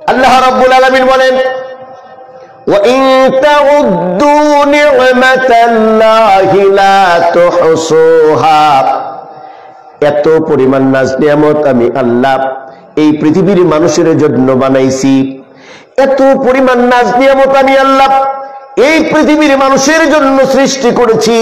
আল্লাহ রাব্বুল আলামিন বলেন وَإِن تَعُدُّوا نِعْمَةَ اللَّهِ لَا تُحْصُوهَا এত পরিমাণ নাজ নিয়ামত আমি আল্লাহ এই পৃথিবীর মানুষের জন্য বানাইছি, এত পরিমাণ নাজ নিয়ামত আমি আল্লাহ এই পৃথিবীর মানুষের জন্য সৃষ্টি করেছি।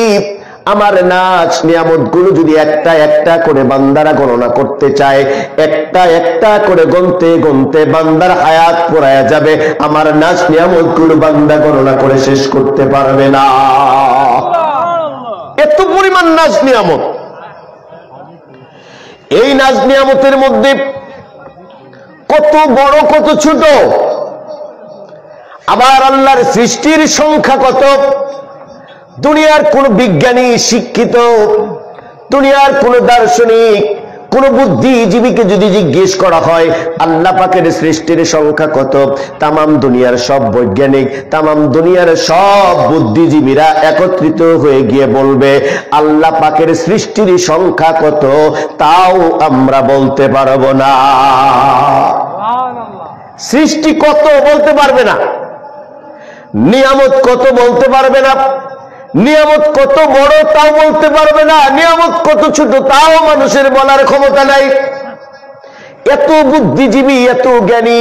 আমার নাজ নিয়ামত গুলো যদি একটা একটা করে বান্দারা গণনা করতে চায়, একটা একটা করে গনতে গনতে বান্দার হায়াত পুরায়া যাবে। আমার নাজ নিয়ামত গুলো বান্দা গণনা করে শেষ করতে পারবে না, এত পরিমাণ নাজ নিয়ামত। এই নাজ নিয়ামতের মধ্যে কত বড় কত ছোট, আবার আল্লাহর সৃষ্টির সংখ্যা কত। দুনিয়ার কোন বিজ্ঞানী, শিক্ষিত, দুনিয়ার কোন দার্শনিক, কোন বুদ্ধিজীবীকে যদি জিজ্ঞেস করা হয় আল্লাহ পাকের সৃষ্টির সংখ্যা কত, তামাম দুনিয়ার সব বৈজ্ঞানিক, তামাম দুনিয়ার সব বুদ্ধিজীবীরা একত্রিত হয়ে গিয়ে বলবে আল্লাহ পাকের সৃষ্টির সংখ্যা কত তাও আমরা বলতে পারবো না। সৃষ্টি কত বলতে পারবে না, নিয়ামত কত বলতে পারবে না, নিয়ামত কত বড় তাও বলতে পারবে না, নিয়ামত কত ছোট তাও মানুষের বলার ক্ষমতা নাই। এত বুদ্ধিজীবী, এত জ্ঞানী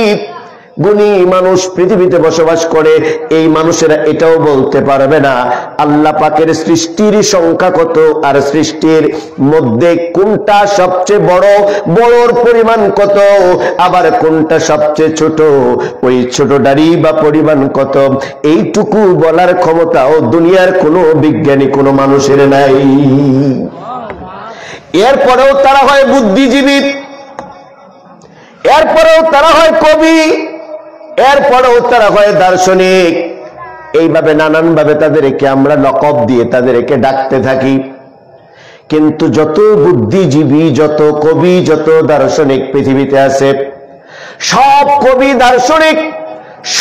গুণী মানুষ পৃথিবীতে বসবাস করে, এই মানুষেরা এটাও বলতে পারবে না আল্লাহ পাকের সৃষ্টির সংখ্যা কত, আর সৃষ্টির মধ্যে কোনটা সবচেয়ে বড়, বড়র পরিমাণ কত, আবার কোনটা সবচেয়ে ছোট, ওই ছোটটারই বা পরিমাণ কত, এইটুকু বলার ক্ষমতাও দুনিয়ার কোনো বিজ্ঞানী কোনো মানুষের নাই। এরপরেও তারা হয় বুদ্ধিজীবী, এরপরেও তারা হয় কবি, এরপরেও তারা হয় দার্শনিক। এইভাবে নানান ভাবে তাদেরকে আমরা লকব দিয়ে তাদেরকে ডাকতে থাকি। কিন্তু যত বুদ্ধিজীবী, যত কবি, যত দার্শনিক পৃথিবীতে আছে, সব কবি দার্শনিক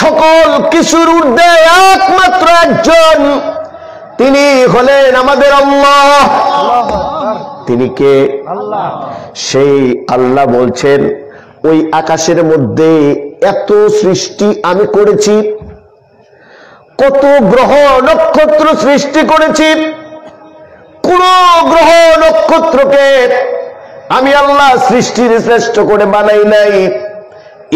সকল কিছুর ঊর্ধ্বে একমাত্র একজন, তিনি হলেন আমাদের আল্লাহ। তিনি কে? আল্লাহ। সেই আল্লাহ বলছেন ওই আকাশের মধ্যে এত সৃষ্টি আমি করেছি, কত গ্রহ নক্ষত্র সৃষ্টি করেছি, কোন গ্রহ নক্ষত্রকে আমি আল্লাহ সৃষ্টির শ্রেষ্ঠ করে বানাই নাই।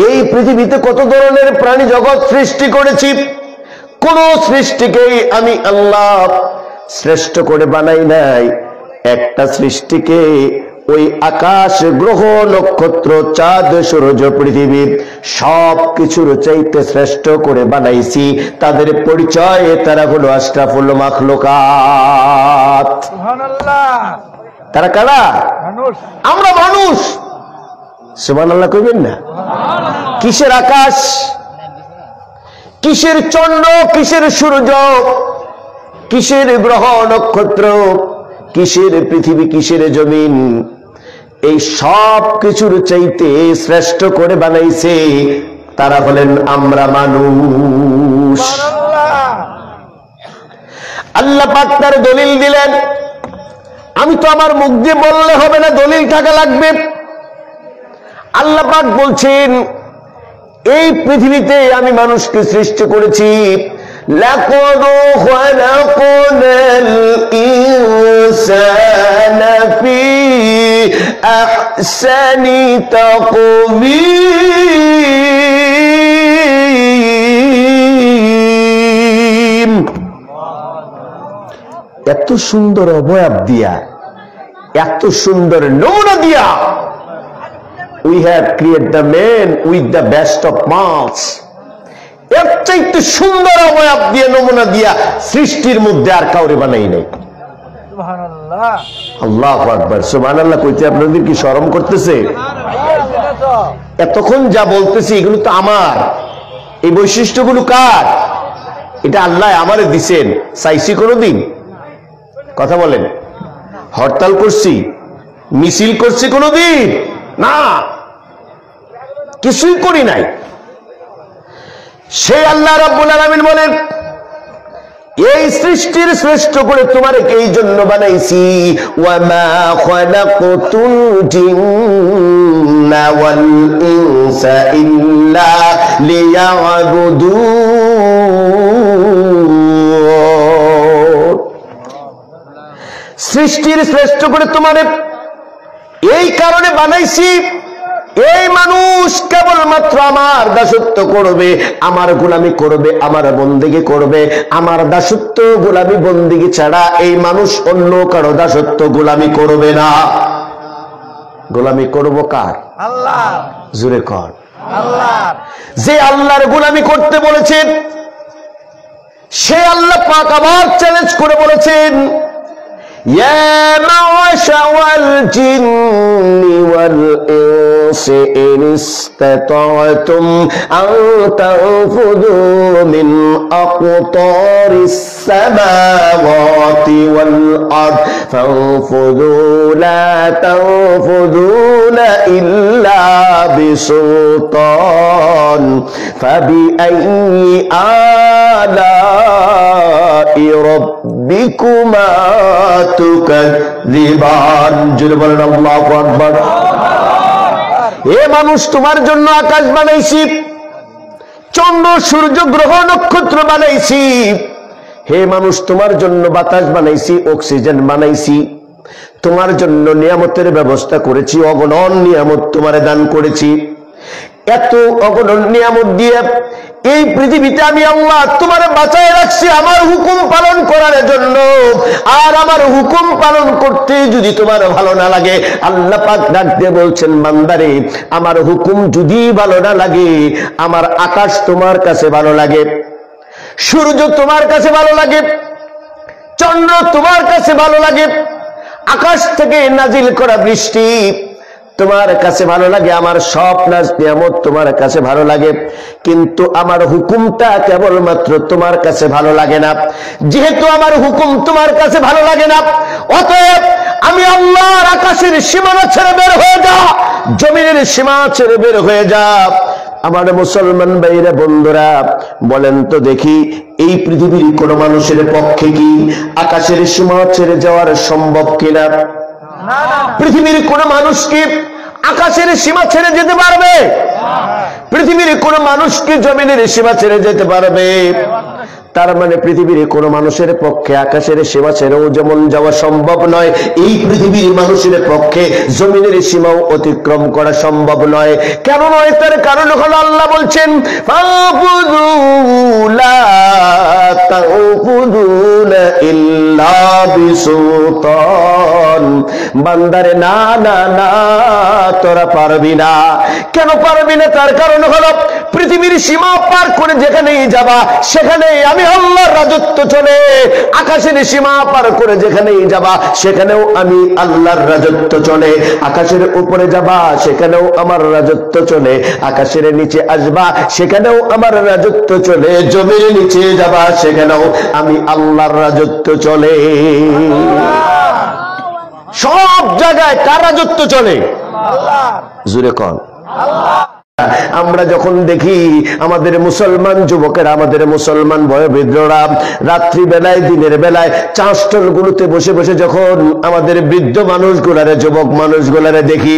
এই পৃথিবীতে কত ধরনের প্রাণী জগৎ সৃষ্টি করেছি, কোন সৃষ্টিকেই আমি আল্লাহ শ্রেষ্ঠ করে বানাই নাই। একটা সৃষ্টিকে ওই আকাশ, গ্রহ, নক্ষত্র, চাঁদ, সূর্য, পৃথিবী সব কিছুর চাইতে শ্রেষ্ঠ করে বানাইছি। তাদের পরিচয় তারা হলো আশরাফুল মাখলুকাত। সুবহানাল্লাহ। তারা কারা? মানুষ। আমরা মানুষ। সুবহানাল্লাহ কইবেন না? কিসের আকাশ, কিসের চন্দ্র, কিসের সূর্য, কিসের গ্রহ নক্ষত্র, কিসের পৃথিবী, কিসের জমিন, এই সব কিছুর চাইতে শ্রেষ্ঠ করে বানাইছে তারা হলেন আমরা মানুষ। আল্লাহ পাক তার দলিল দিলেন। আমি তো আমার মুখ দিয়ে বললে হবে না, দলিল থাকা লাগবে। আল্লাহ পাক বলছেন এই পৃথিবীতে আমি মানুষকে সৃষ্টি করেছি। لقد خلقنا الإنسان في أحسن تقويم। এত সুন্দর অবয়ব দিয়া, এত সুন্দর নমুনা দিয়া, we have created the man with the best of marks। এর চাইতে সুন্দর অবয়ব দিয়ে, নমুনা দিয়া সৃষ্টির মধ্যে আর কাউরে বানাই নাই। সুবহানাল্লাহ। আল্লাহু আকবার। সুবহানাল্লাহ কইতে আপনাদের কি শরম করতেছে? এতক্ষণ যা বলতেছি এগুলো তো আমার, এই বৈশিষ্ট্যগুলো কার? এটা আল্লাহ আমারে দিছেন। চাইছি কোনদিন? কথা বলেন। হরতাল করছি, মিছিল করছি কোনদিন? না, কিছুই করি নাই। সেই আল্লাহ রাব্বুল আলামিন বলেন এই সৃষ্টির শ্রেষ্ঠ করে তোমাকে এই জন্য বানাইছি। ওয়ামা খালাকুতুল জিন্না ওয়াল ইনসা ইল্লা লিয়াবুদুন। সৃষ্টির শ্রেষ্ঠ করে তোমারে এই কারণে বানাইছি, এই মানুষ কেবলমাত্র আমার দাসত্ব করবে, আমার গোলামি করবে, আমার বন্দেগী করবে। আমার দাসত্ব গোলামি বন্দেগী ছাড়া এই মানুষ অন্য কারো দাসত্ব গোলামি করবে না। গোলামি করব কার? আল্লাহ। জোরে কর আল্লাহ। যে আল্লাহর গোলামি করতে বলেছেন সে আল্লাহ পাক আবার চ্যালেঞ্জ করে বলেছেন, ইয়া মা'শারাল জিন্নি ওয়াল ইনসি ইন ইসতাতা'তুম আন তানফুযু মিন আকতারিস সামাওয়াতি ওয়াল আরদ ফানফুযু লা তানফুযুনা ইল্লা বিসুলতান ফাবিআইয়ি আলা'i রাব্বিকুমা তুকাযিবান। জোরে বলেন আল্লাহু আকবার। এ মানুষ তোমার জন্য আকাশ বানাইছি, চন্দ্র সূর্য গ্রহ নক্ষত্র বানাইছি। হে মানুষ তোমার জন্য বাতাস বানাইছি, অক্সিজেন বানাইছি, তোমার জন্য নিয়ামতের ব্যবস্থা করেছি, অগণন নিয়ামত তোমারে দান করেছি। এত অগণন নিয়ামত দিয়ে এই পৃথিবীতে আমি আল্লাহ তোমারে বাঁচায় রাখছি আমার হুকুম পালন করার জন্য। আর আমার হুকুম পালন করতে যদি তোমার ভালো না লাগে, আল্লাহ পাক ডাক দিয়ে বলছেন, বান্দারে আমার হুকুম যদি ভালো না লাগে, আমার আকাশ তোমার কাছে ভালো লাগে, সূর্য তোমার কাছে ভালো লাগে, চন্দ্র তোমার কাছে ভালো লাগে, আকাশ থেকে নাজিল করা বৃষ্টি তোমার কাছে ভালো লাগে, আমার সব নিয়ামত তোমার কাছে ভালো লাগে, কিন্তু আমার হুকুমটা কেবলমাত্র তোমার কাছে ভালো লাগে না। যেহেতু আমার হুকুম তোমার কাছে ভালো লাগে না, অতএব আমি আল্লাহর আকাশের সীমানা ছেড়ে বের হয়ে যা, জমিনের সীমা ছেড়ে বের হয়ে যা। আমার মুসলমান ভাইরা বন্ধুরা, বলেন তো দেখি, এই পৃথিবীর কোন মানুষের পক্ষে কি আকাশের সীমা ছেড়ে যাওয়ার সম্ভব কিনা? পৃথিবীর কোন মানুষ কি আকাশের সীমা ছেড়ে যেতে পারবে? পৃথিবীর কোন মানুষ কি জমিনের সীমা ছেড়ে যেতে পারবে? তার মানে পৃথিবীর কোন মানুষের পক্ষে আকাশের সীমা ছেড়েও যেমন যাওয়া সম্ভব নয়, এই পৃথিবীর মানুষের পক্ষে জমিনের সীমাও অতিক্রম করা সম্ভব নয়। কেন নয়? তার কারণ হলো আল্লাহ বলছেন, ফাবুদু লা তা'বুদুনা ইল্লা বিসুলতান। বান্দারে না না না, তোরা পারবি না। কেন পারবি না? তার কারণ হলো পৃথিবীর সীমা পার করে যেখানেই যাবা সেখানেই আমি আল্লাহর রাজত্ব চলে। আকাশের সীমা পার করে যেখানেই যাবা সেখানেও আমি আল্লাহর রাজত্ব চলে। আকাশের উপরে যাবা সেখানেও আমার রাজত্ব চলে, আকাশের নিচে আসবা সেখানেও আমার রাজত্ব চলে, জমির নিচে যাবা সেখানেও আমি আল্লাহর রাজত্ব চলে। সব জায়গায় কার রাজত্ব চলে? আল্লাহ। জোরে কর আল্লাহ। আমরা যখন দেখি আমাদের মুসলমান যুবকেরা, আমাদের মুসলমান বয়োবৃদ্ধরা রাত্রি বেলায় দিনের বেলায় চাষটল গুলোতে বসে বসে যখন আমাদের বৃদ্ধ মানুষগুলারে, যুবক মানুষগুলারে দেখি,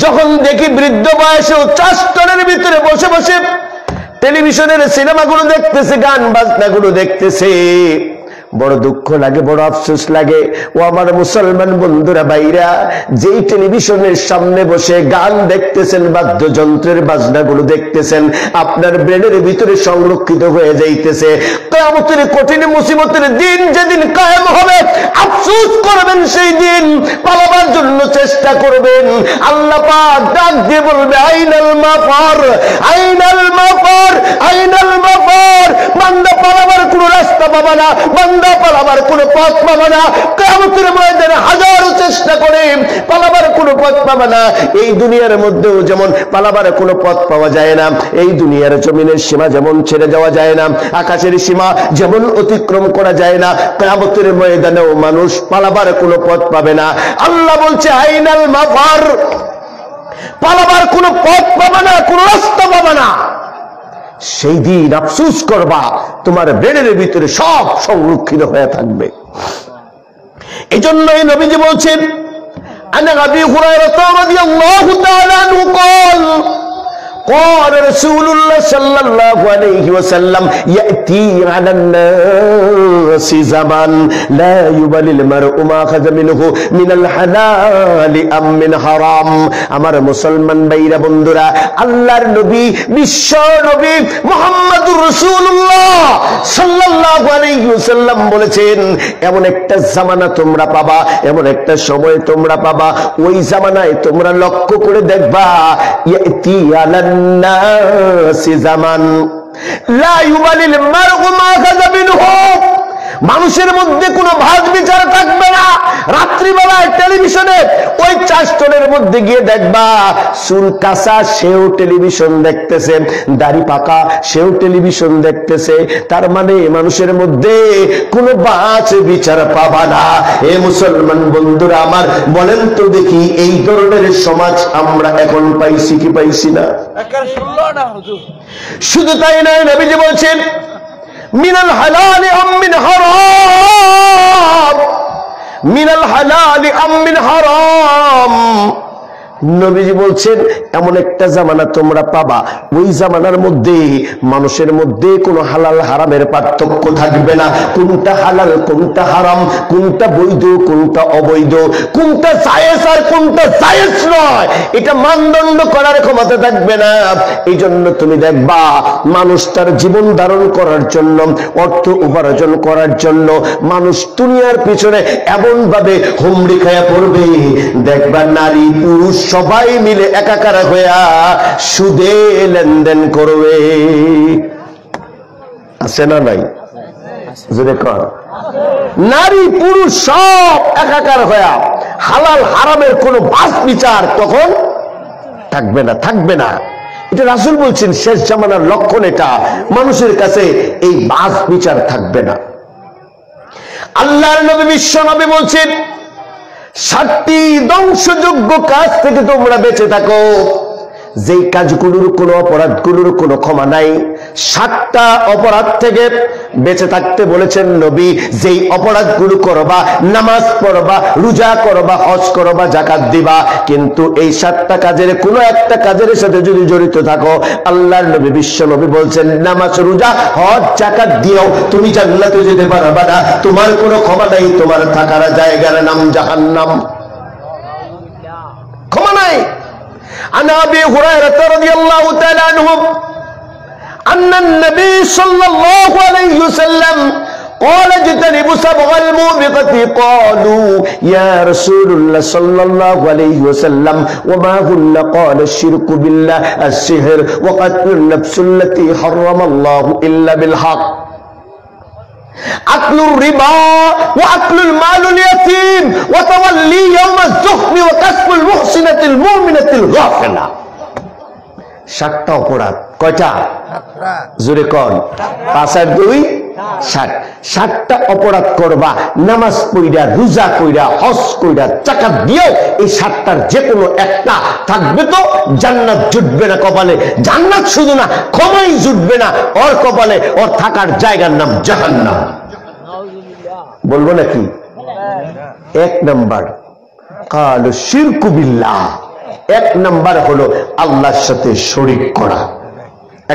যখন দেখি বৃদ্ধ বয়সেও চাষটলের ভিতরে বসে বসে টেলিভিশনের সিনেমাগুলো দেখতেছে, গান বাজনাগুলো দেখতেছে, বড় দুঃখ লাগে, বড় আফসোস লাগে। ও আমার মুসলমান বন্ধুরা, ভাইরা, যেই টেলিভিশনের সামনে বসে গান দেখতেছেন, বাদ্যযন্ত্রের বাজনাগুলো দেখতেছেন, আপনার ব্রেনের ভিতরে সংরক্ষিত হয়ে যাইতেছে। কিয়ামতের কঠিন মুসিবতের দিন যেদিন কায়েম হবে, আফসোস করবেন, সেই দিন পালাবার জন্য চেষ্টা করবেন। আল্লাহ পাক ডাক দিয়ে বলবে, আইনাল মাফার, আইনাল মাফার, আইনাল মাফার। বান্দা পালাবার কোনো রাস্তা পাবে না, বান্দা পালাবার কোনো পথ পাবে না। কিয়ামতের ময়দানে হাজারো চেষ্টা করে পালাবার কোনো পথ পাবে না। এই দুনিয়ার মধ্যেও যেমন পালাবার কোনো পথ পাওয়া যায় না, এই দুনিয়ার জমিনের সীমা যেমন ছেড়ে যাওয়া যায় না, আকাশের সীমা যেমন অতিক্রম করা যায় না, কিয়ামতের ময়দানেও মানুষ পালাবার কোনো পথ পাবে না। আল্লাহ বলছে, আইনাল মাফার, পালাবার কোনো পথ পাবে না, কোনো রাস্তা পাবে না। সেই দিন আফসোস করবা, তোমার ব্রেনের ভিতরে সব সংরক্ষিত হয়ে থাকবে। এই জন্যই নবীজি বলছেন, আন আবি হুরায়রা রাদিয়াল্লাহু তাআলা আনহু قال قال رسول الله صلى الله عليه وسلم يأتي على الناس زمان لا يبالي المرء ما أخذ منه من الحلال أم من حرام আমার মুসলমান ভাইরা বন্ধুরা আল্লাহর নবী বিশ্ব নবী মুহাম্মদুর রাসূলুল্লাহ সাল্লাল্লাহু আলাইহি ওয়াসাল্লাম বলেছেন এমন একটা জামানা তোমরা পাবা এমন একটা সময় তোমরা পাবা ওই জামানায় তোমরা লক্ষ্য করে দেখবা ইয়াতি আলান নাসি জামান লা ইউবালিল মারউ মা কাযা মিনহু মানুষের মধ্যে কোনো ভাগ বিচার থাকবে না রাত্রিবেলায় টেলিভিশনে ওই চাষটনের মধ্যে গিয়ে দেখবা চুল কাঁচা সেও টেলিভিশন দেখতেছে দাড়ি পাকা সেও টেলিভিশন দেখতেছে তার মানে মানুষের মধ্যে কোনো বাঁচ বিচার পাবা না এ মুসলমান বন্ধুরা আমার বলেন তো দেখি এই ধরনের সমাজ আমরা এখন পাইছি কি পাইছি না শুধু তাই নয় নবীজি বলছেন من الحلال أم من حرام من الحلال أم من حرام নবীজি বলছেন এমন একটা জামানা তোমরা পাবা ওই জামানার মধ্যে মানুষের মধ্যে কোনো হালাল হারামের পার্থক্য থাকবে না কোনটা হালাল কোনটা হারাম কোনটা বৈধ কোনটা অবৈধ কোনটা জায়েজ আর কোনটা জায়েজ নয় এটা মানদণ্ড করার ক্ষমতা থাকবে না এই জন্য তুমি দেখবা মানুষ তার জীবন ধারণ করার জন্য অর্থ উপার্জন করার জন্য মানুষ দুনিয়ার পিছনে এমন ভাবে হুমড়ি খায়া পড়বে দেখবা নারী পুরুষ সবাই মিলে একাকার হইয়া সুদে লেনদেন করবে আছে না নাই জোরে কর নারী পুরুষ সব একাকার হইয়া হালাল হারামের কোনো বাস বিচার তখন থাকবে না এটা রাসূল বলছেন শেষ জামানার লক্ষণ এটা মানুষের কাছে এই বাস বিচার থাকবে না আল্লাহর নবী বিশ্ব নবী বলছেন 7টি ধ্বংসযোগ্য কাজ থেকে তোমরা বেঁচে থাকো যেই কাজগুলোর কোনো অপরাধগুলোর কোনো ক্ষমা নাই 7টা অপরাধ থেকে বেঁচে থাকতে বলেছেন নবী যেই অপরাধগুলো করবা নামাজ পড়বা রোজা করবা হজ করবা যাকাত দিবা কিন্তু এই 7টা কাজের কোনো একটা কাজের সাথে যদি জড়িত থাকো আল্লাহর নবী বিশ্ব নবী বলছেন নামাজ রোজা হজ যাকাত দিও তুমি জান্নাতে যেতে পারবা না তোমার কোনো ক্ষমা নাই তোমার থাকার জায়গার নাম জাহান্নাম ক্ষমা নাই عن أبي هريرة رضي الله تعالى عنه أن النبي صلى الله عليه وسلم قال اجتنبوا 7 الموبقات قالوا يا رسول الله صلى الله عليه وسلم وما هن قال الشرك بالله السحر وقتل النفس التي حرم الله إلا بالحق أكل الربا وأكل المال اليتيم وتولي يوم الزحف وكسب المحسنة المؤمنة الغافلة 7টা অপরাধ কয়টা জোরে কোন 5 আর 2 7 7টা অপরাধ করবা নামাজ পড়া রোজা কইরা হজ কইরা যাকাত দিও এই 7টার যে কোনো একটা থাকবে তো জান্নাত জুটবে না কপালে জান্নাত শুধু না ক্ষমাই জুটবে না ওর কপালে ওর থাকার জায়গার নাম জাহান্নাম বলবো নাকি 1 নাম্বার কাল শিরকু বিল্লাহ 1 নাম্বার হলো আল্লাহর সাথে শরীক করা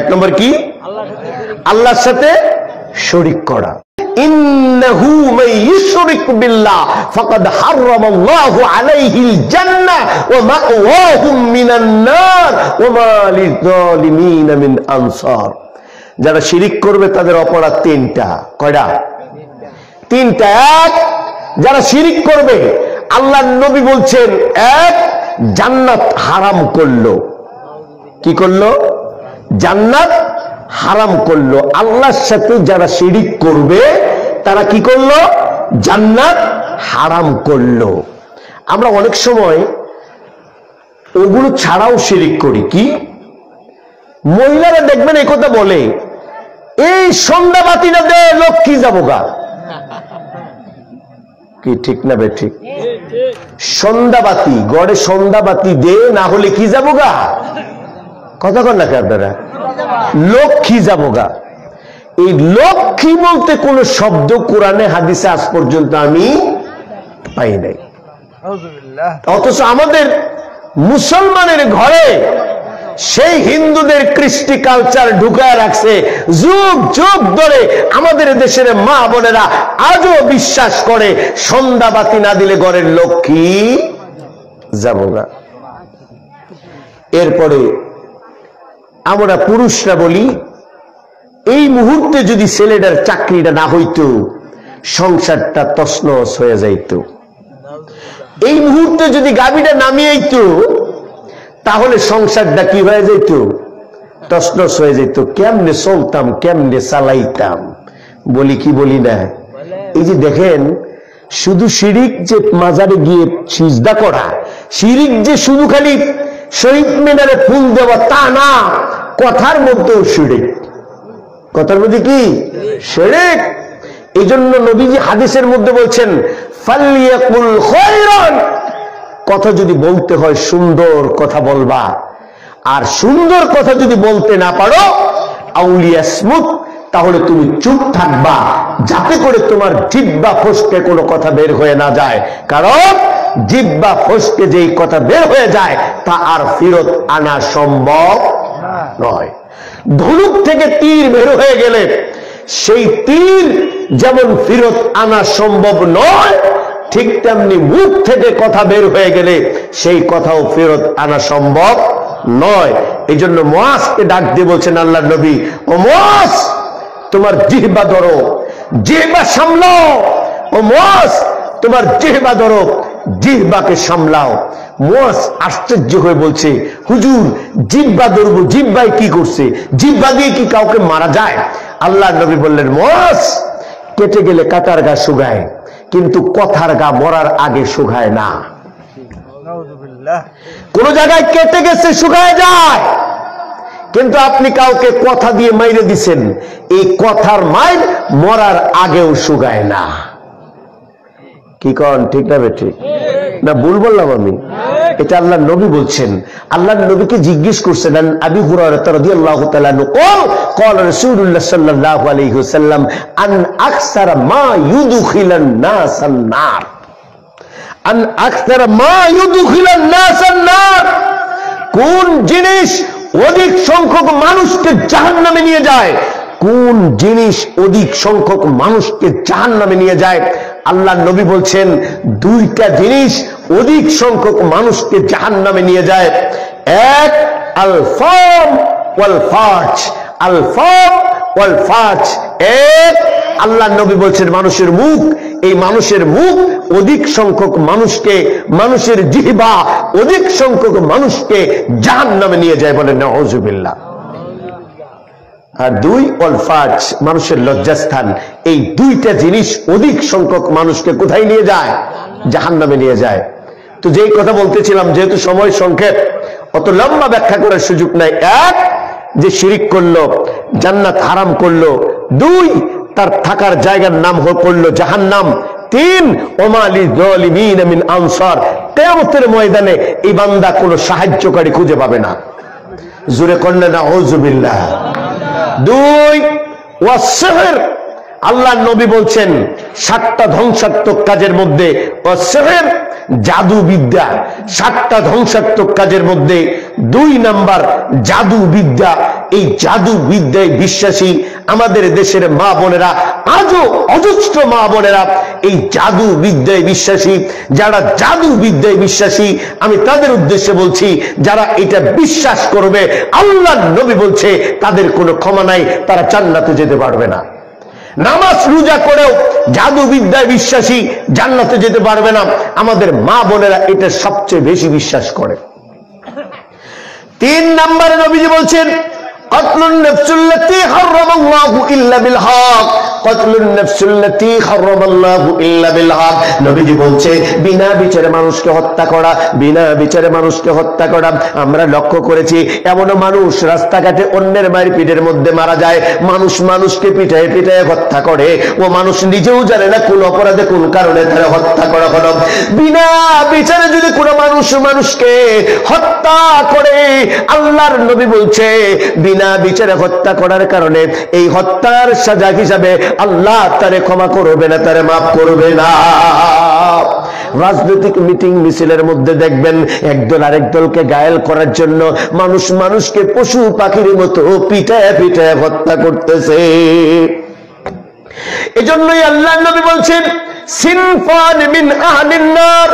1 নাম্বার কি আল্লাহর সাথে শরীক করা ইন্নাহু মান ইউশরিক বিল্লাহ ফাকাদ হারামাল্লাহু আলাইহিল জান্নাহ ওয়া মাওয়াহুম মিনান নার ওয়া মা লিয-যালিমিন মিন আনসার যারা শিরক করবে তাদের অপরাধ 3টা কয়টা 3টা এক যারা শিরক করবে আল্লাহর নবী বলছেন এক জান্নাত হারাম করলো কি করলো জান্নাত হারাম করলো আল্লাহর সাথে যারা শিরক করবে তারা কি করলো জান্নাত হারাম করলো আমরা অনেক সময় ওগুলো ছাড়াও শিরক করি কি মহিলারা দেখবেন এই কথা বলে এই সন্ধ্যা বাতি না দে লক্ষ্মী যাবো গা কি ঠিক না বে ঠিক সন্ধ্যা বাতি গড়ে সন্ধ্যা বাতি দে না হলে কি যাবো গা কথা কন না আপনারা লক্ষ্মী যাবো গা এই লক্ষ্মী বলতে কোন শব্দ কোরআনে হাদিসে আজ পর্যন্ত আমি পাই নাই অথচ আমাদের মুসলমানের ঘরে সেই হিন্দুদের কৃষ্টি কালচার ঢুকায় রাখছে যুগ যুগ ধরে। আমাদের দেশের মা বোনেরা আজও বিশ্বাস করে সন্ধ্যাবাতি না দিলে ঘরের লক্ষ্মী যাব না। এরপরে আমরা পুরুষরা বলি, এই মুহূর্তে যদি ছেলেটার চাকরিটা না হইতো সংসারটা তছনছ হয়ে যাইত। এই মুহূর্তে যদি গাবিটা নামিয়ে আইতো তাহলে সংসারটা কি হয়ে যেত? তছনছ হয়ে যেত। কেমনে চলতাম, কেমনে চালাইতাম, বলি কি বলি না? এই যে দেখেন, শুধু শিরিক যে মাজারে গিয়ে সিজদা করা, শিরিক যে শুধু খালি শহীদ মিনারে ফুল দেওয়া তা না, কথার মধ্যেও শিরিক। কথার মধ্যে কি শিরিক? এই জন্য নবীজি হাদিসের মধ্যে বলছেন ফালিয়াকুল খায়রান, কথা যদি বলতে হয় সুন্দর কথা বলবা, আর সুন্দর কথা যদি বলতে না পারো আউলিয়াসমুত, তাহলে তুমি চুপ থাকবা, যাতে করে তোমার জিহ্বা ফসকে কোনো কথা বের হয়ে না যায়। কারণ জিহ্বা ফসকে যেই কথা বের হয়ে যায় তা আর ফেরত আনা সম্ভব নয়। ধনুক থেকে তীর বের হয়ে গেলে সেই তীর যেমন ফেরত আনা সম্ভব নয়, ঠিক তেমনি মুখ থেকে কথা বের হয়ে গেলে সেই কথাও ফেরত আনা সম্ভব নয়। এই জন্য মুআজকে ডাক দিয়ে বলছেন আল্লাহর নবী, ও মুআজ, তোমার জিহ্বা ধরো, জিহ্বা সামলাও। ও মুআজ, তোমার জিহ্বা ধরো, জিহ্বাকে সামলাও। মুআজ আশ্চর্য হয়ে বলছে, হুজুর জিহ্বা ধরবো, জিহ্বায় কি করছে? জিহ্বা দিয়ে কি কাউকে মারা যায়? আল্লাহর নবী বললেন, মুআজ, কেটে গেলে কাটার গা শুকায়, কিন্তু কথার গা মরার আগে শুকায় না। কোন জায়গায় কেটে গেছে শুকায় যায়, কিন্তু আপনি কাউকে কথা দিয়ে মাইরে দিছেন, এই কথার মাইর মরার আগেও শুকায় না। কি কন, ঠিক না বেঠিক? না ভুল বললাম আমি? এটা আল্লাহর নবী বলছেন। আল্লাহর নবীকে জিজ্ঞেস করছেন আবু হুরায়রা রাদিয়াল্লাহু তাআলা আনহু, قال رسول الله صلى الله عليه وسلم ان اكثر ما يدخل الناس النار ان اكثر ما يدخل الناس النار, কোন জিনিস অধিক সংখ্যক মানুষকে জাহান্নামে নিয়ে যায়? কোন জিনিস অধিক সংখ্যক মানুষকে জাহান্নামে নিয়ে যায়? আল্লাহর নবী বলছেন দুইটা জিনিস অধিক সংখ্যক মানুষকে জাহান্নামে নিয়ে যায়। এক, আল ফাম ওয়াল ফাজ। আল ফাম ওয়াল ফাজ, এক আল্লাহর নবী বলছেন মানুষের মুখ। এই মানুষের মুখ অধিক সংখ্যক মানুষকে, মানুষের জিহ্বা অধিক সংখ্যক মানুষকে জাহান্নামে নিয়ে যায়, বলেন নাউযুবিল্লাহ। আর দুই, ওয়াল ফাজ, মানুষের লজ্জাস্থান। এই দুইটা জিনিস অধিক সংখ্যক মানুষকে কোথায় নিয়ে যায়? জাহান্নামে নিয়ে যায়। তো যেই কথা বলতেছিলাম, যেহেতু সময় সংক্ষেপ, অত লম্বা ব্যাখ্যা করার সুযোগ নাই। এক, যে শিরিক করলো, জান্নাত হারাম করলো। দুই, তার থাকার জায়গার নাম করলো জাহান্নাম। তিন, ওমা লিযালিমিন মিন আনসার, কিয়ামতের ময়দানে এই বান্দা কোনো সাহায্যকারী খুঁজে পাবে না। জোরে করলেন নাউযুবিল্লাহ। দুই, ওয়াসসিহর। আল্লাহর নবী বলছেন 7টা ধ্বংসাত্মক কাজের মধ্যে ওয়াসসিহর, জাদু বিদ্যা। 7টা ধ্বংসাত্মক কাজের মধ্যে 2 নাম্বার জাদু বিদ্যা। এই জাদু বিদ্যায় বিশ্বাসী আমাদের দেশের মা বোনেরা, আজও অজস্র মা বোনেরা এই জাদু বিদ্যায় বিশ্বাসী। যারা জাদু বিদ্যায় বিশ্বাসী, আমি তাদের উদ্দেশ্যে বলছি, যারা এটা বিশ্বাস করবে, আল্লাহর নবী বলছে তাদের কোনো ক্ষমা নাই, তারা জান্নাতে যেতে পারবে না। নামাজ রোজা করেও জাদু বিদ্যায় বিশ্বাসী জান্নাতে যেতে পারবে না। আমাদের মা বোনেরা এটা সবচেয়ে বেশি বিশ্বাস করে। 3 নম্বরে নবীজি বলছেন কতলুন নাফসুল্লাতী হারামাল্লাহু ইল্লা বিল হক। কতলুন নাফসুল্লাতী হারামাল্লাহু ইল্লা বিল হক। নবীজি বলছে বিনা বিচারে মানুষকে হত্যা করা, বিনা বিচারে মানুষকে হত্যা করা। আমরা লক্ষ্য করেছি এমন মানুষ রাস্তাঘাটে অন্যের মায়ের পিঠের মধ্যে মারা যায়, মানুষ মানুষকে পিঠায় পিঠায় হত্যা করে, ও মানুষ নিজেও জানে না কোন অপরাধে কোন কারণে তারা হত্যা করা হলো। বিনা বিচারে যদি কোনো মানুষ মানুষকে হত্যা করে, আল্লাহর নবী বলছে বিনা বিচারে হত্যা করার কারণে এই হত্যার সাজা হিসাবে আল্লাহ তারে ক্ষমা করবে না, তারে মাফ করবে না। রাজনৈতিক মিটিং মিছিলের মধ্যে দেখবেন একদল আরেক দলকে ঘায়েল করার জন্য মানুষ মানুষকে পশু পাখির মতো পিটায় পিটায় হত্যা করতেছে। এজন্যই আল্লাহর নবী বলছেন সিনফান মিন আহলিন নার,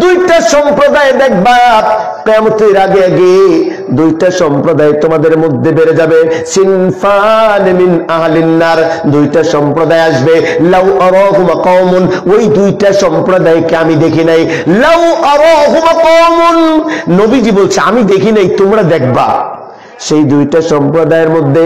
দুইটা সম্প্রদায় দেখবা কিয়ামতের আগে আগে দুইটা সম্প্রদায় তোমাদের মধ্যে বেড়ে যাবে। সিনফান মিন আহলিন নার, দুইটা সম্প্রদায় আসবে। লাউ আরাহুমা কওমুন, ওই দুইটা সম্প্রদায়কে আমি দেখি নাই। লাউ আরাহুমা কওমুন, নবীজি বলছে আমি দেখি নাই, তোমরা দেখবা। সেই দুইটা সম্প্রদায়ের মধ্যে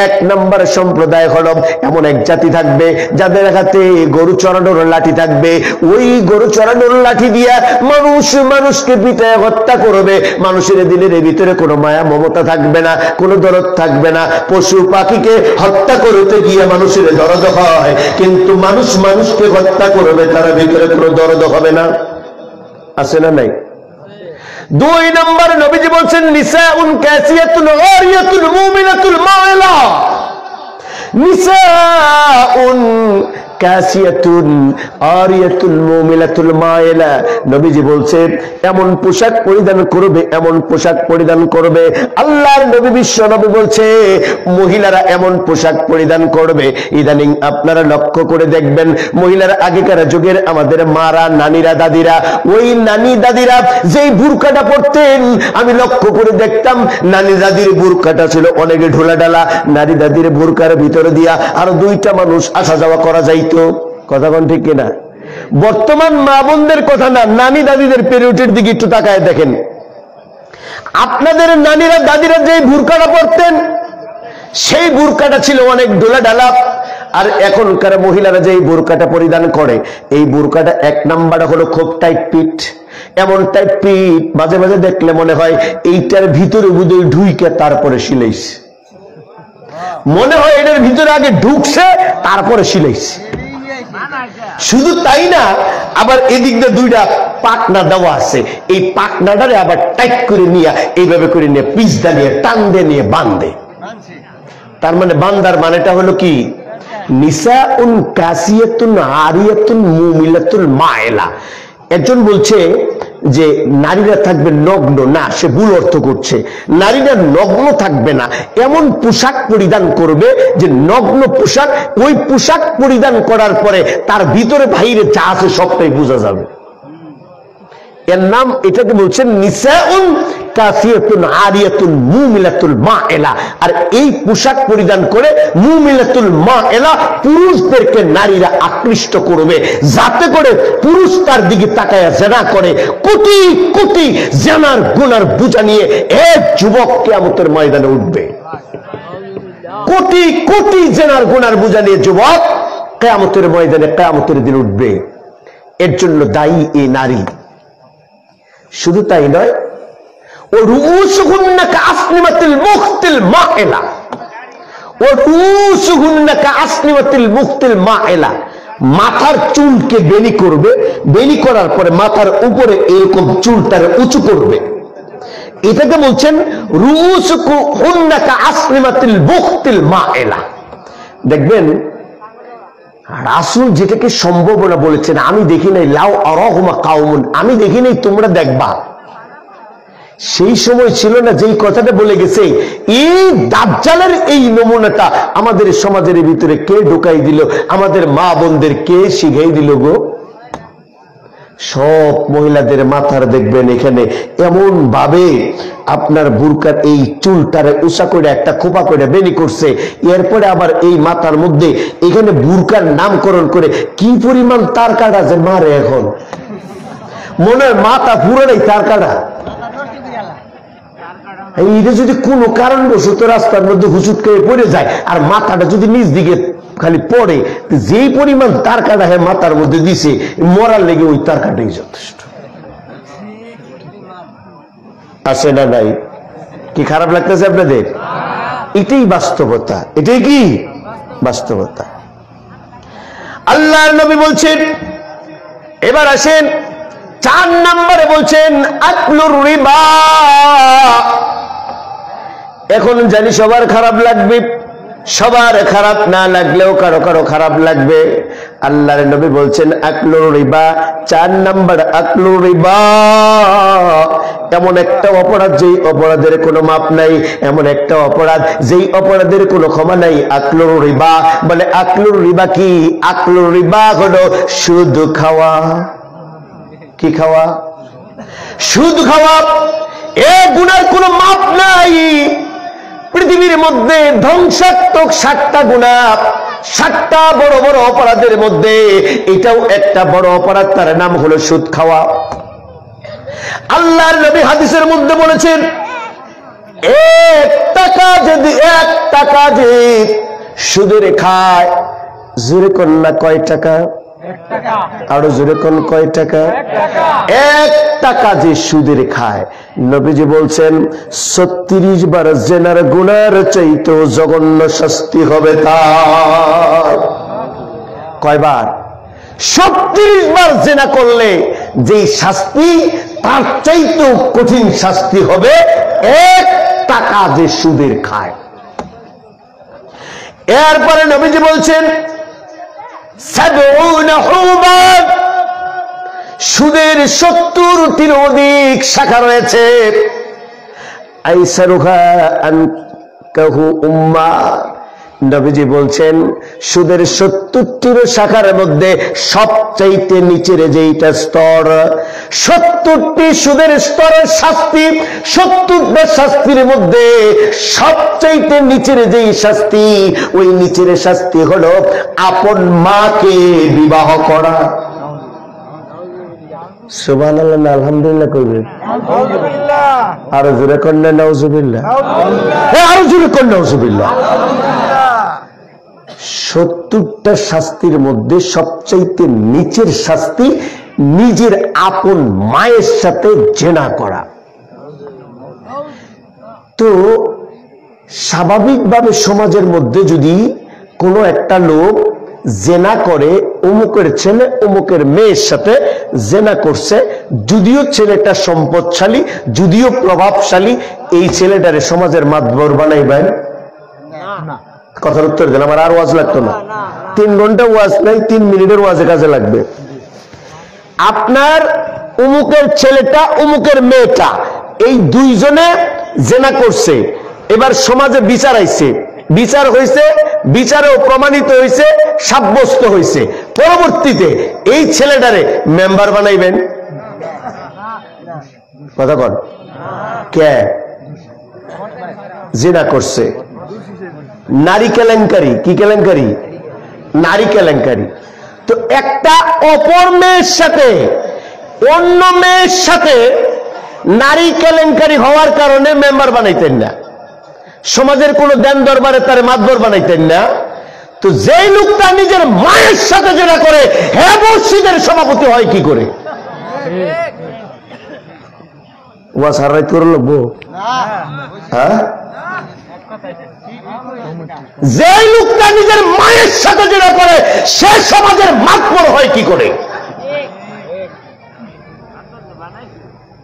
এক নম্বর সম্প্রদায় হলো এমন এক জাতি থাকবে যাদের হাতে গরু চড়ানোর লাঠি থাকবে। ওই গরু চড়ানোর লাঠি দিয়া মানুষ মানুষকে পিটায় হত্যা করবে। মানুষের দিলের ভিতরে কোনো মায়া মমতা থাকবে না, কোনো দরদ থাকবে না। পশু পাখিকে হত্যা করতে গিয়ে মানুষের দরদ হয়, কিন্তু মানুষ মানুষকে হত্যা করবে তার ভিতরে কোনো দরদ হবে না। আছে না নাই? দুই নম্বর নবীজি বলছেন নিসাউন কাসিয়াতুন আরিয়াতুন মুমিনাতুল মাইলা। নিসাউন কাসিয়াতুন আরিয়াতুল মুমিনাতুল মাইলা, নবীজি বলছেন এমন পোশাক পরিধান করবে, এমন পোশাক পরিধান করবে। আল্লাহর নবী বিশ্ব নবী বলছে মহিলারা এমন পোশাক পরিধান করবে। ইদানিং আপনারা লক্ষ্য করে দেখবেন মহিলারা আগেকার যুগের আমাদের মারা, নানিরা, দাদিরা, ওই নানি দাদিরা যেই বুরকাটা পরতেন আমি লক্ষ্য করে দেখতাম নানি দাদির বুরকাটা ছিল অনেক ঢোলা ডালা। নারী দাদির বুরকার ভিতরে দিয়া আরো দুইটা মানুষ আসা যাওয়া করা যাইত। কথা কোন ঠিক কিনা? বর্তমান মা বোনদের কথা না, নানি দাদিদের পিরিয়ডের দিকে একটু তাকায় দেখেন। আপনাদের নানিরা দাদিরা যে বুরকাটা পরতেন সেই বুরকাটা ছিল অনেক ডোলা ডালা। আর এখনকার মহিলারা যে বুরকাটা পরিধান করে এই বুরকাটা এক নাম্বার হলো খুব টাইট পিট। এমন টাইট পিট মাঝে মাঝে দেখলে মনে হয় এইটার ভিতরে বুঝে ঢুইকে তারপরে সিলাইছে, মনে হয় এটার ভিতরে আগে ঢুকছে তারপরে সিলাইছে। শুধু তাই না, আবার এদিক দিয়ে দুইটা পাকনা দেওয়া আছে, এই পাকনাটারে আবার টাইট করে নিয়ে এইভাবে করে নিয়ে পিছদা নিয়ে টান দিয়ে নিয়ে বাঁধে। তার মানে বান্দার মানেটা হলো কি নিসাউন কাসিয়াতুন আরিয়াতুন মুমিলাতুল মাইলা। একজন বলছে যে নারীরা থাকবে নগ্ন, না, সে ভুল অর্থ করছে। নারীরা নগ্ন থাকবে না, এমন পোশাক পরিধান করবে যে নগ্ন পোশাক, ওই পোশাক পরিধান করার পরে তার ভিতরে বাইরে যা আছে সবটাই বোঝা যাবে। এর নাম, এটাকে বলছেন নিসাউন কাসিয়াতুন আরিয়াতুন মুমিলাতুল মাইলা। আর এই পোশাক পরিধান করে মুমিলাতুল মাইলা পুরুষদেরকে নারীরা আকৃষ্ট করবে, যাতে করে পুরুষ তার দিকে তাকায়া জেনা করে। কোটি কোটি জেনার গুনার বোঝা নিয়ে এক যুবক কিয়ামতের ময়দানে উঠবে। কোটি কোটি জেনার গুনার বোঝা নিয়ে যুবক কিয়ামতের ময়দানে কিয়ামতের দিন উঠবে। এর জন্য দায়ী এই নারী। শুধু তাই নয়, ও রুউসুহুন্না কাআসনিমাতিল মুখতিল মাইলা, ও রুউসুহুন্না কাআসনিমাতিল মুখতিল মাইলা। মাথার চুলকে বেনি করবে, বেনি করার পরে মাথার উপরে এরকম চুলটারে উঁচু করবে। এটাকে বলছেন রুউসুহুন্না কাআসনিমাতিল মুখতিল মাইলা। দেখবেন রাসূল যেটাকে সম্ভাবনা বলেছেন, আমি দেখি নাই, লাউ আরাহুমা কাওমুন, আমি দেখি নাই, তোমরা দেখবা। সেই সময় ছিল না যেই কথাটা বলে গেছে। এই দাজ্জালের এই নমুনাটা আমাদের সমাজের ভিতরে কে ঢুকাই দিল? আমাদের মা বোনদের কে শিখাই দিল গো? সব মহিলাদের মাথার দেখবেন এখানে এমন ভাবে আপনার বুরকার এই চুলটারে উঁচা করে একটা খোপা করে বেনি করছে। এরপরে আবার এই মাথার মধ্যে এখানে বুরকার নামকরণ করে কি পরিমাণ তার কাটা যে মারে, এখন মনে হয় মাথা পুরোটাই তার কাটা। এইটা যদি কোনো কারণবশত রাস্তার মধ্যে হুচুট করে পড়ে যায় আর মাথাটা যদি নিচ দিকে খালি পড়ে, যেই পরিমাণ তার কাটা হ্যাঁ মাথার মধ্যে দিছে, মরার লেগে ওই তার কাটাই যথেষ্ট। আছে না নাই? কি খারাপ লাগতেছে আপনাদের? এটাই বাস্তবতা, এটাই কি বাস্তবতা। আল্লাহর নবী বলছেন, এবার আসেন 4 নম্বরে বলছেন আকলুর রিবা। এখন জানি সবার খারাপ লাগবে, সবার খারাপ না লাগলেও কারো কারো খারাপ লাগবে। আল্লাহর নবী বলছেন আকলুর রিবা, 4 নাম্বার আকলুর রিবা এমন একটা অপরাধ যেই অপরাধের কোনো মাপ নাই, এমন একটা অপরাধ যেই অপরাধের কোনো ক্ষমা নাই। আকলুর রিবা বলে আকলুর রিবা কি? আকলুর রিবা হলো সুদ খাওয়া। কি খাওয়া? সুদ খাওয়া। এ গুনার কোনো মাপ নাই। পৃথিবীর মধ্যে ধ্বংসাত্মক 7টা গুনাহ, 7টা বড় বড় অপরাধের মধ্যে এটাও একটা বড় অপরাধ, তার নাম হলো সুদ খাওয়া। আল্লাহর নবী হাদিসের মধ্যে বলেছেন 1 টাকা যদি 1 টাকা যে সুদের খায়, জোরে কন্যা কয় টাকা? আরো জোরে কোন কয় টাকা? 1 টাকা যে সুদের খায়, নবীজি বলছেন 36 বার জেনার গুনার চাইতেও জঘন্য শাস্তি হবে তার। কয়বার? 36 বার জেনা করলে যেই শাস্তি, তার চাইতেও কঠিন শাস্তি হবে 1 টাকা যে সুদের খায়। এরপরে নবীজি বলছেন 70 হুবান, সুদের 70টির অধিক শাখা রয়েছে। আইসারুহা আনকাহু উম্মা, নবীজি বলছেন সুদের 70টির শাখার মধ্যে সবচাইতে নিচের যেইটা স্তর, 70টি সুদের স্তরের শাস্তি, 70টা শাস্তির মধ্যে সবচাইতে নিচের যেই শাস্তি, ওই নিচের শাস্তি হলো আপন মাকে বিবাহ করা। সুবহানাল্লাহ না আলহামদুলিল্লাহ কইবেন? আরো জোরে কন্যা নাউজুবিল্লাহ, আরো জোরে কন্যা নাউজুবিল্লাহ। 70টা শাস্তির মধ্যে সবচাইতে নিচের শাস্তি নিজের আপন মায়ের সাথে জেনা করা। তো স্বাভাবিকভাবে সমাজের মধ্যে যদি কোনো একটা লোক জেনা করে, অমুকের ছেলে অমুকের মেয়ের সাথে জেনা করছে, যদিও ছেলেটা সম্পদশালী, যদিও প্রভাবশালী, এই ছেলেটারে সমাজের মাতবর বানাইবেন? কথার উত্তর দেন, আমার আর ওয়াজ লাগতো না। 3 ঘন্টা ওয়াজ নাই, 3 মিনিটের ওয়াজে কাজে লাগবে। আপনার অমুকের ছেলেটা অমুকের মেয়েটা, এই 2 জনে জেনা করছে, এবার সমাজে বিচার আইছে, বিচার হয়েছে, বিচারেও প্রমাণিত হয়েছে, সাব্যস্ত হয়েছে, পরবর্তীতে এই ছেলেটারে মেম্বার বানাইবেন? কথা কন। কে জেনা করছে? নারী কেলেঙ্কারি। কি কেলেঙ্কারি? নারী কেলেঙ্কারি। তো একটা অপর মেয়ের সাথে অন্য মেয়ের সাথে নারী কেলেঙ্কারি হওয়ার কারণে মেম্বার বানাইতেন না, সমাজের কোন দেন দরবারে তার মাতবর বানাইতেন না। তো যেই লোকটা নিজের মায়ের সাথে যেটা করে, হ্যাঁ মসজিদের সভাপতি হয় কি করে? ওয়াজ হারাইত করে লাগবো? হ্যাঁ, যে লোকটা নিজের মায়ের সাথে যেটা করে, সে সমাজের মাতবর হয় কি করে?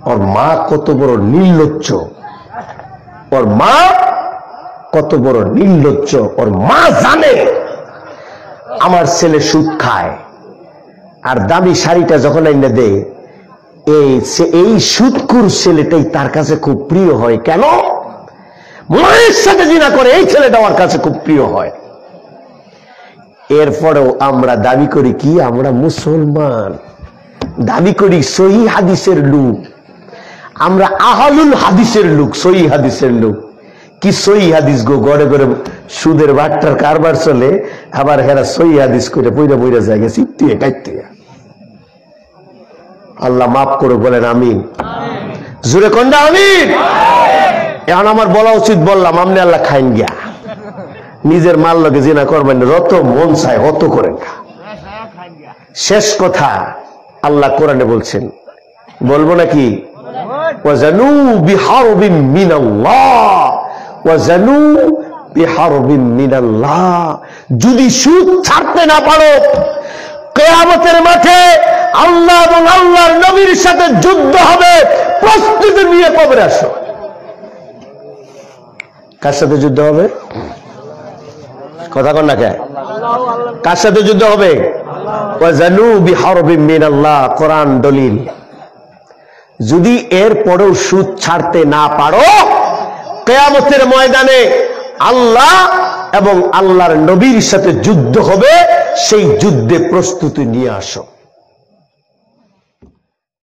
ওর মা কত বড় নির্লজ্জ, ওর মা কত বড় নির্লজ্জ। ওর মা জানে আমার ছেলে সুদ খায়, আর দামি শাড়িটা যখন এনে দেয়, এই সুদখোর ছেলেটাই তার কাছে খুব প্রিয় হয়। কেন? মায়ের সাথে জিনা করে এই ছেলেটা আমার কাছে খুব প্রিয় হয়। এরপরেও আমরা দাবি করি কি? আমরা মুসলমান, দাবি করি সহি হাদিসের লোক, আমরা আহলুল হাদিসের লোক, সহি হাদিসের লোক। কি সহি হাদিস গো? গড়ে গড়ে সুদের বাট্টার কারবার চলে, আবার হেরা সহি হাদিস করে বইরা বইরা জায়গা চিপতে কাটতে। আল্লাহ মাফ করে বলেন আমিন। জোরে কোনটা আমিন? এখন আমার বলা উচিত, বললাম আপনি আল্লাহ খাইন গিয়া, নিজের মাল লগে জিনা করবেন, যত মন চায় অত করেন। শেষ কথা আল্লাহ কোরআনে বলছেন, বলবো নাকি? ওয়াজানু বিহারবিন মিনাল্লাহ, ওয়াজানু বিহারবিন মিনাল্লাহ। যদি সুদ ছাড়তে না পারো, কিয়ামতের মাঠে আল্লাহ এবং আল্লাহর নবীর সাথে যুদ্ধ হবে, প্রস্তুতি নিয়ে কবরে আসো। কার সাথে যুদ্ধ হবে? কথা কন না কে? কার সাথে যুদ্ধ হবে? ওয়াজানু বিহারবিম মিনাল্লাহ, কোরআন দলিল। যদি এর পরেও সুদ ছাড়তে না পারো, কিয়ামতের ময়দানে আল্লাহ এবং আল্লাহর নবীর সাথে যুদ্ধ হবে, সেই যুদ্ধে প্রস্তুতি নিয়ে আসো।